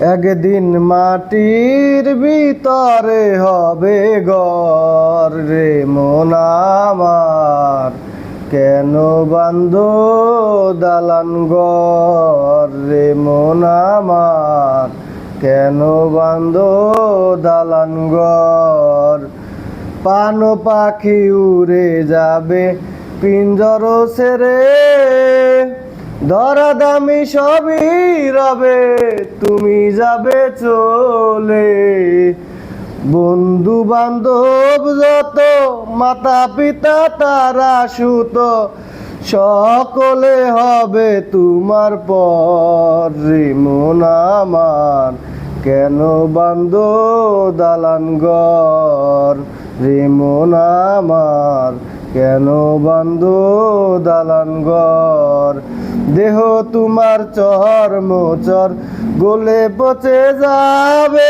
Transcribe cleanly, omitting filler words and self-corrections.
একদিন মাটির ভিতরে হবে ঘর রে মন আমার, কেন বান্ধ দালান ঘর রে মন আমার, কেন বান্ধ দালান ঘর। পান পাখি উড়ে যাবে পিঞ্জর ছেড়ে, ধরা দামি সবই রবে তুমি যাবে চলে। বন্ধু বান্ধব যত মাতা পিতা তারা সুত, সকলে হবে তোমার পর রে মন আমার, কেন বান্ধ দালান ঘর রে মন আমার, কেন বান্ধ দালান ঘর। দেহ তোমার চর মোচর গলে পচে যাবে,